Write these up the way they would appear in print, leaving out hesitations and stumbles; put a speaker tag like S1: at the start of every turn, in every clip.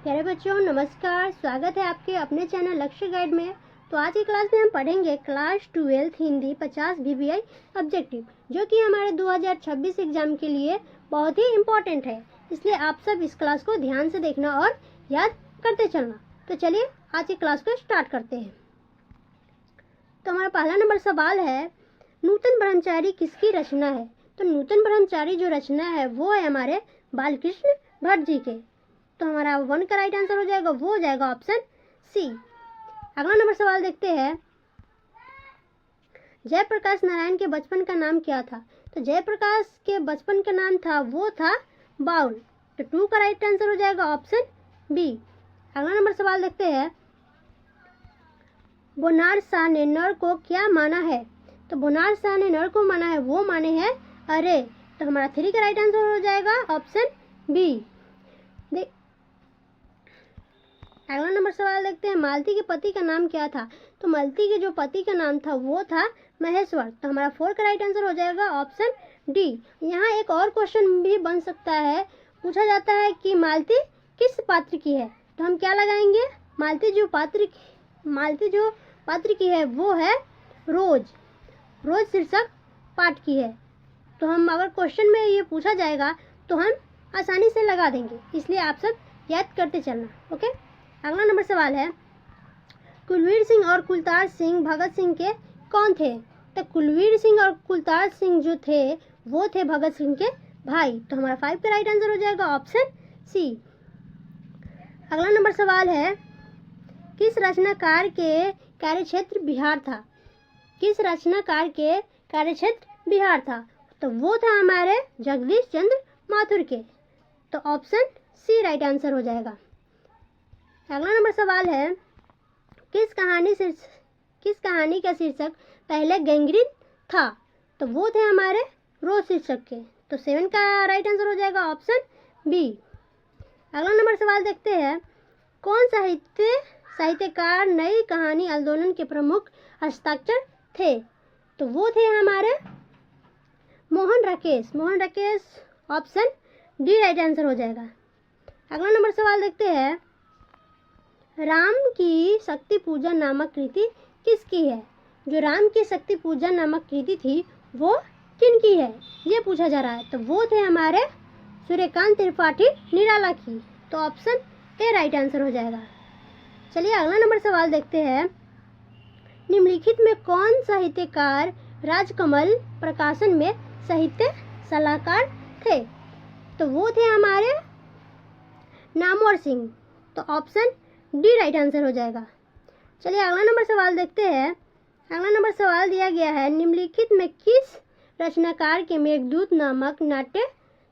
S1: प्यारे बच्चों नमस्कार, स्वागत है आपके अपने चैनल लक्ष्य गाइड में। तो आज की क्लास में हम पढ़ेंगे क्लास 12 हिंदी 50 VBI ऑब्जेक्टिव, जो कि हमारे 2026 एग्जाम के लिए बहुत ही इम्पोर्टेंट है। इसलिए आप सब इस क्लास को ध्यान से देखना और याद करते चलना। तो चलिए आज की क्लास को स्टार्ट करते हैं। तो हमारा पहला नंबर सवाल है, नूतन ब्रह्मचारी किसकी रचना है? तो नूतन ब्रह्मचारी जो रचना है वो है हमारे बालकृष्ण भट्ट जी के। तो हमारा 1 का राइट आंसर हो जाएगा, वो हो जाएगा ऑप्शन सी। अगला नंबर सवाल देखते हैं, जयप्रकाश नारायण के बचपन का नाम क्या था? तो जयप्रकाश के बचपन का नाम था वो था बाउल। तो 2 का राइट आंसर हो जाएगा ऑप्शन बी। अगला नंबर सवाल देखते हैं, बोनार शाह ने नर को क्या माना है? तो बोनार शाह ने नर को माना है, वो माने हैं अरे। तो हमारा 3 का राइट आंसर हो जाएगा ऑप्शन बी। अगला नंबर सवाल देखते हैं, मालती के पति का नाम क्या था? तो मालती के जो पति का नाम था वो था महेश्वर। तो हमारा 4 का राइट आंसर हो जाएगा ऑप्शन डी। यहाँ एक और क्वेश्चन भी बन सकता है, पूछा जाता है कि मालती किस पात्र की है? तो हम क्या लगाएंगे? मालती जो पात्र की है वो है रोज शीर्षक पाठ की है। तो हम अगर क्वेश्चन में ये पूछा जाएगा तो हम आसानी से लगा देंगे, इसलिए आप सब याद करते चलना। ओके। अगला नंबर सवाल है, कुलवीर सिंह और कुलतार सिंह भगत सिंह के कौन थे? तो कुलवीर सिंह और कुलतार सिंह जो थे वो थे भगत सिंह के भाई। तो हमारा 5 का राइट आंसर हो जाएगा ऑप्शन सी। अगला नंबर सवाल है, किस रचनाकार के कार्यक्षेत्र बिहार था? किस रचनाकार के कार्यक्षेत्र बिहार था? तो वो था हमारे जगदीश चंद्र माथुर के। तो ऑप्शन सी राइट आंसर हो जाएगा। अगला नंबर सवाल है, किस कहानी का शीर्षक पहले गैंग्रीन था? तो वो थे हमारे रोज शीर्षक के। तो 7 का राइट आंसर हो जाएगा ऑप्शन बी। अगला नंबर सवाल देखते हैं, कौन साहित्यकार नई कहानी आंदोलन के प्रमुख हस्ताक्षर थे? तो वो थे हमारे Mohan Rakesh. Option D right answer हो जाएगा। अगला नंबर सवाल देखते हैं, राम की शक्ति पूजन नामक कृति किसकी है? जो राम की शक्ति पूजन नामक कृति थी वो किनकी है, ये पूछा जा रहा है। तो वो थे हमारे सूर्यकांत त्रिपाठी निराला की। तो ऑप्शन ए राइट आंसर हो जाएगा। चलिए अगला नंबर सवाल देखते हैं, निम्नलिखित में कौन साहित्यकार राजकमल प्रकाशन में साहित्य सलाहकार थे? तो वो थे हमारे नामवर सिंह। तो ऑप्शन डी राइट आंसर हो जाएगा। चलिए अगला नंबर सवाल देखते हैं। अगला नंबर सवाल दिया गया है, निम्नलिखित में किस रचनाकार के मेघदूत नामक नाट्य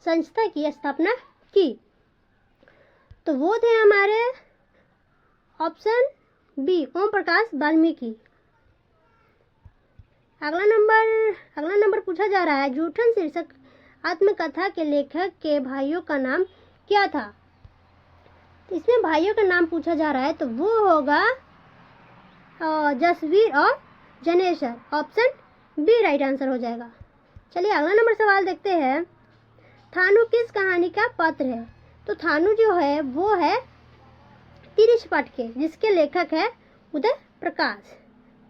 S1: संस्था की स्थापना की? तो वो थे हमारे ऑप्शन बी ओम प्रकाश वाल्मीकि। अगला नंबर पूछा जा रहा है, जूठन शीर्षक आत्मकथा के लेखक के भाइयों का नाम क्या था? इसमें भाइयों का नाम पूछा जा रहा है, तो वो होगा जसवीर और Janeshwar. Option B right answer हो जाएगा। चलिए अगला नंबर सवाल देखते हैं, थानू किस कहानी का पात्र है? तो थानू जो है वो है तिरिछ पाठ के, जिसके लेखक है उदय प्रकाश।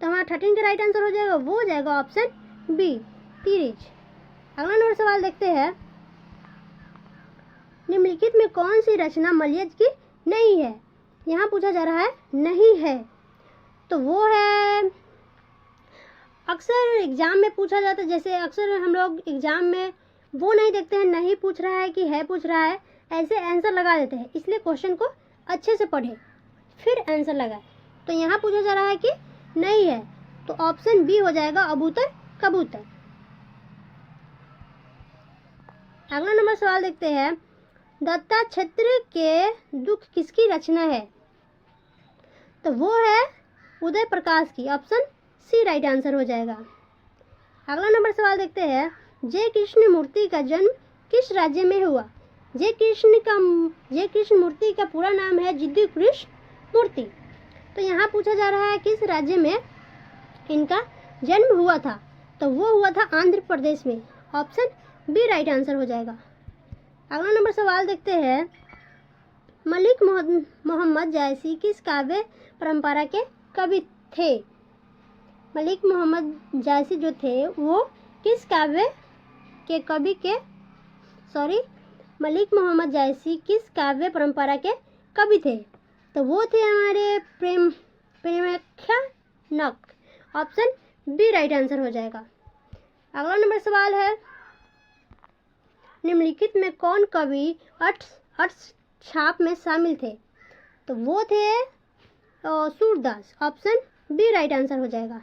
S1: तो हमारा 13 का राइट आंसर हो जाएगा, वो हो जाएगा ऑप्शन बी तिरिछ। अगला नंबर सवाल देखते हैं, निम्नलिखित में कौन सी रचना मलयज की नहीं है? यहाँ पूछा जा रहा है नहीं है, तो वो है, अक्सर एग्जाम में पूछा जाता है, जैसे अक्सर हम लोग एग्जाम में वो नहीं देखते हैं नहीं पूछ रहा है कि है पूछ रहा है, ऐसे आंसर लगा देते हैं। इसलिए क्वेश्चन को अच्छे से पढ़े फिर आंसर लगाए। तो यहाँ पूछा जा रहा है कि नहीं है, तो ऑप्शन बी हो जाएगा अबूतर कबूतर। अगला नंबर सवाल देखते हैं, दत्ता क्षेत्र के दुख किसकी रचना है? तो वो है उदय प्रकाश की। ऑप्शन सी राइट आंसर हो जाएगा। अगला नंबर सवाल देखते हैं, जय कृष्ण मूर्ति का जन्म किस राज्य में हुआ? जय कृष्ण मूर्ति का पूरा नाम है जिद्दू कृष्ण मूर्ति। तो यहाँ पूछा जा रहा है किस राज्य में इनका जन्म हुआ था? तो वो हुआ था आंध्र प्रदेश में। ऑप्शन बी राइट आंसर हो जाएगा। अगला नंबर सवाल देखते हैं, मलिक मोहम्मद जायसी किस काव्य परंपरा के कवि थे? मलिक मोहम्मद जायसी जो थे वो किस काव्य के कवि के मलिक मोहम्मद जायसी किस काव्य परंपरा के कवि थे? तो वो थे हमारे प्रेमाख्यानक। ऑप्शन बी राइट आंसर हो जाएगा। अगला नंबर सवाल है, निम्नलिखित में कौन कवि अर्थछाप में शामिल थे? तो वो थे Surdas. Option B right answer हो जाएगा।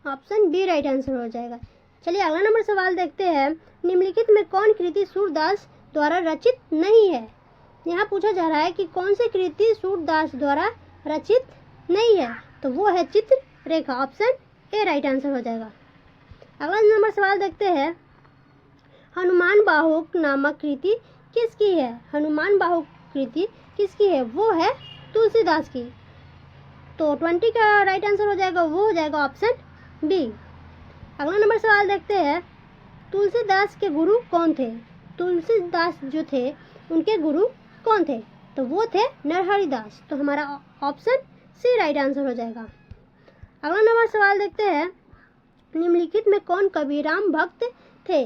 S1: ऑप्शन बी राइट आंसर हो जाएगा। चलिए अगला नंबर सवाल देखते हैं, निम्नलिखित में कौन कृति सूरदास द्वारा रचित नहीं है? यहाँ पूछा जा रहा है कि कौन सी कृति सूरदास द्वारा रचित नहीं है, तो वो है Chitrarekha. Option A right answer हो जाएगा। अगला नंबर सवाल देखते हैं, हनुमान बाहुक नामक कृति किसकी है? हनुमान बाहुक कृति किसकी है? वो है तुलसीदास की। तो 20 का राइट आंसर हो जाएगा, वो हो जाएगा ऑप्शन बी। अगला नंबर सवाल देखते हैं, तुलसीदास के गुरु कौन थे? तुलसीदास जो थे उनके गुरु कौन थे? तो वो थे नरहरि दास। तो हमारा ऑप्शन सी राइट आंसर हो जाएगा। अगला नंबर सवाल देखते हैं, निम्नलिखित में कौन कवि राम भक्त थे?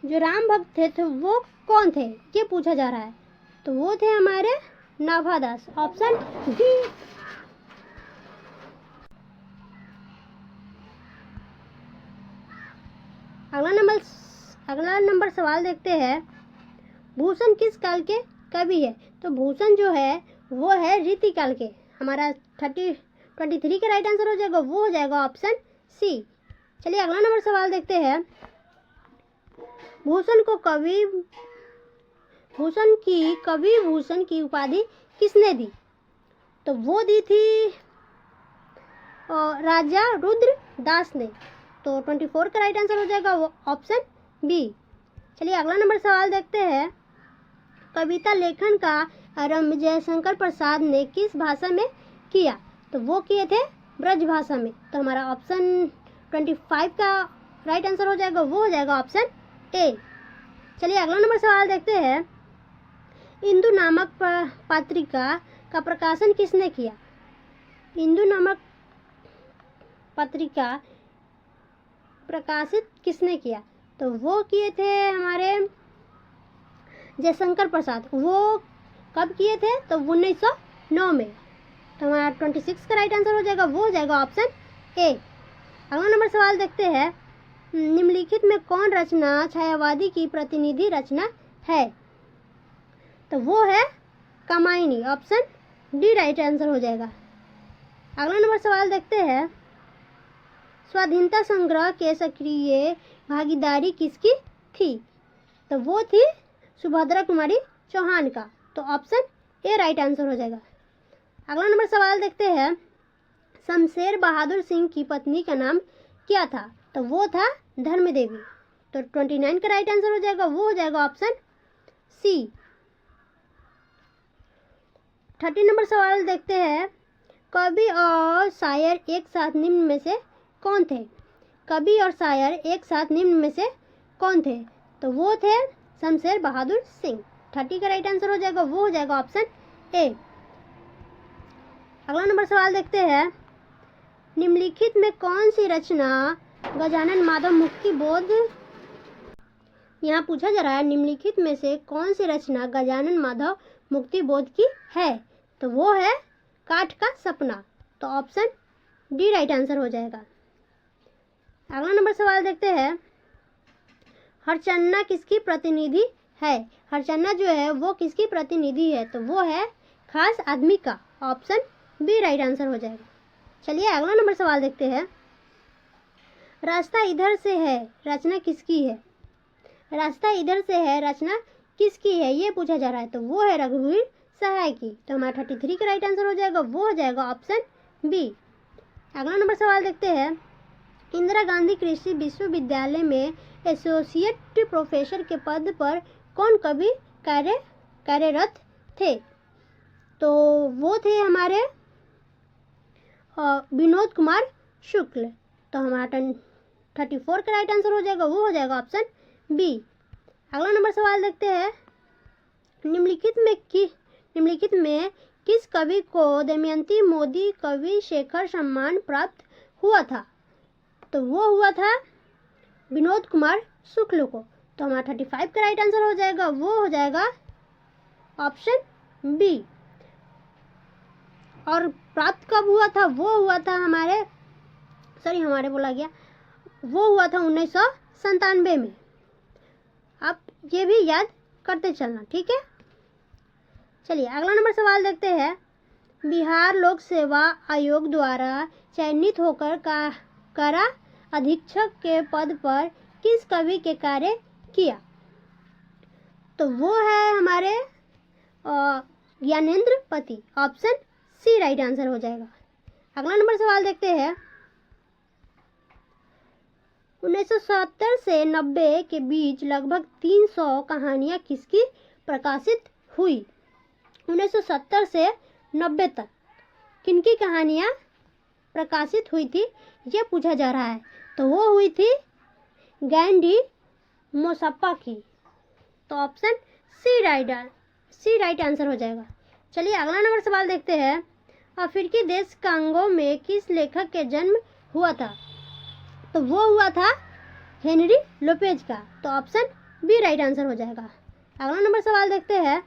S1: जो राम भक्त थे तो वो कौन थे, ये पूछा जा रहा है। तो वो थे हमारे नाभादास। Option D. अगला नंबर सवाल देखते हैं, भूषण किस काल के कवि है? तो भूषण जो है वो है रीतिकाल के। हमारा 23 का राइट आंसर हो जाएगा, वो हो जाएगा ऑप्शन सी। चलिए अगला नंबर सवाल देखते हैं, भूषण की उपाधि किसने दी? तो वो दी थी राजा रुद्र दास ने। तो 24 का राइट आंसर हो जाएगा, वो ऑप्शन बी। चलिए अगला नंबर सवाल देखते हैं, कविता लेखन का आरंभ जयशंकर प्रसाद ने किस भाषा में किया? तो वो किए थे ब्रज भाषा में। तो हमारा ऑप्शन 25 का राइट आंसर हो जाएगा, वो हो जाएगा ऑप्शन ए। चलिए अगला नंबर सवाल देखते हैं, इंदु नामक पत्रिका का प्रकाशन किसने किया? इंदु नामक पत्रिका प्रकाशित किसने किया? तो वो किए थे हमारे जयशंकर प्रसाद। वो कब किए थे? तो 1909 में। तो हमारा 26 का राइट आंसर हो जाएगा, वो हो जाएगा ऑप्शन ए। अगला नंबर सवाल देखते हैं, निम्नलिखित में कौन रचना छायावादी की प्रतिनिधि रचना है? तो वो है Kamayani. Option D right answer हो जाएगा। अगला नंबर सवाल देखते हैं, स्वाधीनता संग्रह के सक्रिय भागीदारी किसकी थी? तो वो थी सुभद्रा कुमारी चौहान का। तो ऑप्शन ए राइट आंसर हो जाएगा। अगला नंबर सवाल देखते हैं, शमशेर बहादुर सिंह की पत्नी का नाम क्या था? तो वो था धर्म देवी। तो 29 का राइट आंसर हो जाएगा, वो हो जाएगा ऑप्शन सी। 30 नंबर सवाल देखते हैं, कवि और शायर एक साथ निम्न में से कौन थे? कवि और शायर एक साथ निम्न में से कौन थे? तो वो थे शमशेर बहादुर सिंह। 30 का राइट आंसर हो जाएगा, वो हो जाएगा ऑप्शन ए। अगला नंबर सवाल देखते हैं, निम्नलिखित में कौन सी रचना गजानन माधव मुक्ति बोध, यहाँ पूछा जा रहा है निम्नलिखित में से कौन सी रचना गजानन माधव मुक्ति बोध की है? तो वो है काठ का सपना। तो ऑप्शन डी राइट आंसर हो जाएगा। अगला नंबर सवाल देखते हैं, हरचन्ना किसकी प्रतिनिधि है? हरचन्ना जो है वो किसकी प्रतिनिधि है? तो वो है खास आदमी का। ऑप्शन बी राइट आंसर हो जाएगा। चलिए अगला नंबर सवाल देखते हैं, रास्ता इधर से है रचना किसकी है? रास्ता इधर से है रचना किसकी है, ये पूछा जा रहा है। तो वो है रघुवीर सहाय की। तो हमारा 33 का राइट आंसर हो जाएगा, वो हो जाएगा ऑप्शन बी। अगला नंबर सवाल देखते हैं, इंदिरा गांधी कृषि विश्वविद्यालय में एसोसिएट प्रोफेसर के पद पर कौन कवि कार्यरत थे? तो वो थे हमारे विनोद कुमार शुक्ल। तो हमारा 34 का राइट आंसर हो जाएगा, वो हो जाएगा ऑप्शन बी। अगला नंबर सवाल देखते हैं, निम्नलिखित में किस कवि को दमयंती मोदी कवि शेखर सम्मान प्राप्त हुआ था? तो वो हुआ था विनोद कुमार शुक्ल को। तो हमारा 35 का राइट आंसर हो जाएगा, वो हो जाएगा ऑप्शन बी। और प्राप्त कब हुआ था? वो हुआ था वो हुआ था 1997 में। आप ये भी याद करते चलना, ठीक है। चलिए अगला नंबर सवाल देखते हैं। बिहार लोक सेवा आयोग द्वारा चयनित होकर कारा अधीक्षक के पद पर किस कवि के कार्य किया? तो वो है हमारे ज्ञानेंद्र पति। ऑप्शन सी राइट आंसर हो जाएगा। अगला नंबर सवाल देखते हैं। 1970 से 90 के बीच लगभग 300 कहानियां किसकी प्रकाशित हुई? 1970 से 90 तक किनकी कहानियां प्रकाशित हुई थी, ये पूछा जा रहा है। तो वो हुई थी गैंडी मोसप्पा की। तो ऑप्शन सी राइट आंसर हो जाएगा। चलिए अगला नंबर सवाल देखते हैं। अफ्रीकी देश कांगो में किस लेखक के जन्म हुआ था? तो वो हुआ था हेनरी लोपेज का। तो ऑप्शन बी राइट आंसर हो जाएगा। अगला नंबर सवाल देखते हैं।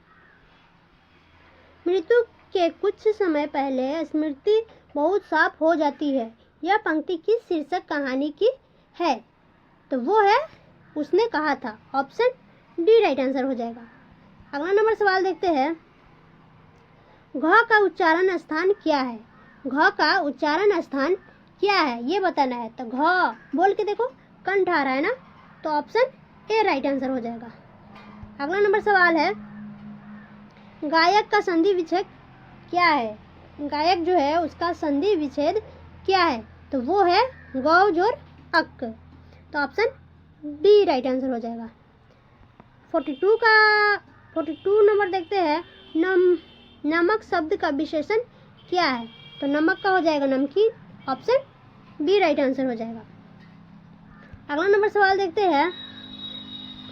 S1: मृत्यु के कुछ समय पहले स्मृति बहुत साफ हो जाती है, यह पंक्ति किस शीर्षक कहानी की है? तो वो है उसने कहा था। ऑप्शन डी राइट आंसर हो जाएगा। अगला नंबर सवाल देखते हैं। घ का उच्चारण स्थान क्या है? घ का उच्चारण स्थान क्या है ये बताना है। तो घ बोल के देखो, कंठ आ रहा है ना, तो ऑप्शन ए राइट आंसर हो जाएगा। अगला नंबर सवाल है। गायक का संधि विच्छेद क्या है? गायक जो है उसका संधि विच्छेद क्या है? तो वो है गौ जोर अक। तो ऑप्शन डी राइट आंसर हो जाएगा। 42 नंबर देखते हैं। नमक शब्द का विशेषण क्या है? तो नमक का हो जाएगा नमकीन। ऑप्शन बी राइट आंसर हो जाएगा। अगला नंबर सवाल देखते हैं।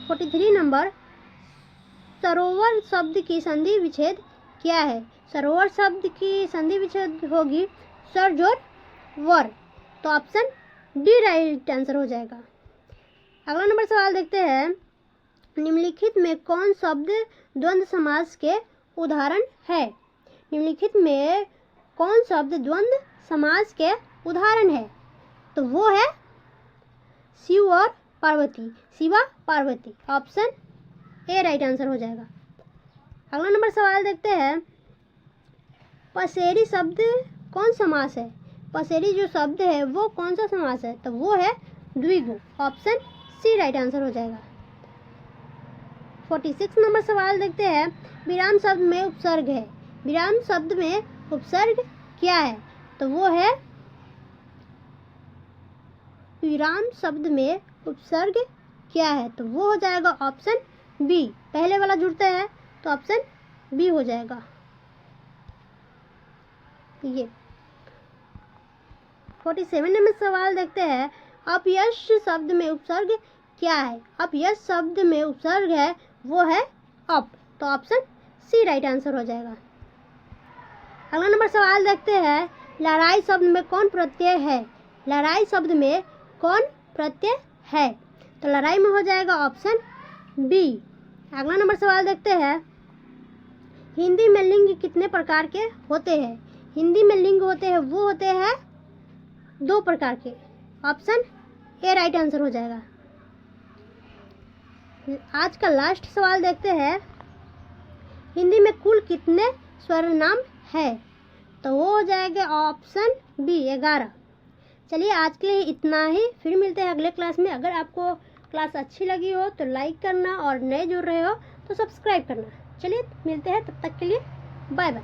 S1: 43 नंबर। सरोवर शब्द की संधि विच्छेद क्या है? सरोवर शब्द की संधि विच्छेद होगी सर जोर वर। तो ऑप्शन डी राइट आंसर हो जाएगा। अगला नंबर सवाल देखते हैं। निम्नलिखित में कौन शब्द द्वंद्व समास के उदाहरण है? निम्नलिखित में कौन शब्द द्वंद्व समास के उदाहरण है? तो वो है शिव और Parvati, Shiva Parvati. Option A right answer हो जाएगा। अगला नंबर सवाल देखते हैं। पसेरी शब्द कौन समास है? पसेरी जो शब्द है वो कौन सा समास है? तो वो है द्विगु। ऑप्शन सी राइट आंसर हो जाएगा। 46 नंबर सवाल देखते हैं। विराम शब्द में उपसर्ग है। विराम शब्द में उपसर्ग क्या है? तो वो है विराम शब्द में उपसर्ग क्या है? तो वो हो जाएगा ऑप्शन बी। पहले वाला जुड़ता है तो ऑप्शन बी हो जाएगा। ये 47 नंबर सवाल देखते हैं। अपयश शब्द में उपसर्ग क्या है? अपयश शब्द में उपसर्ग है वो है अप। तो ऑप्शन सी राइट आंसर हो जाएगा। अगला नंबर सवाल देखते हैं। लड़ाई शब्द में कौन प्रत्यय है? लड़ाई शब्द में कौन प्रत्यय है? तो लड़ाई में हो जाएगा ऑप्शन बी। अगला नंबर सवाल देखते हैं। हिंदी में लिंग कितने प्रकार के होते हैं? हिंदी में लिंग होते हैं वो होते हैं 2 प्रकार के। ऑप्शन ए राइट आंसर हो जाएगा। आज का लास्ट सवाल देखते हैं। हिंदी में कुल कितने स्वरनाम है? तो वो हो जाएगा ऑप्शन बी 11। चलिए आज के लिए इतना ही, फिर मिलते हैं अगले क्लास में। अगर आपको क्लास अच्छी लगी हो तो लाइक करना और नए जुड़ रहे हो तो सब्सक्राइब करना। चलिए मिलते हैं, तब तक के लिए बाय बाय।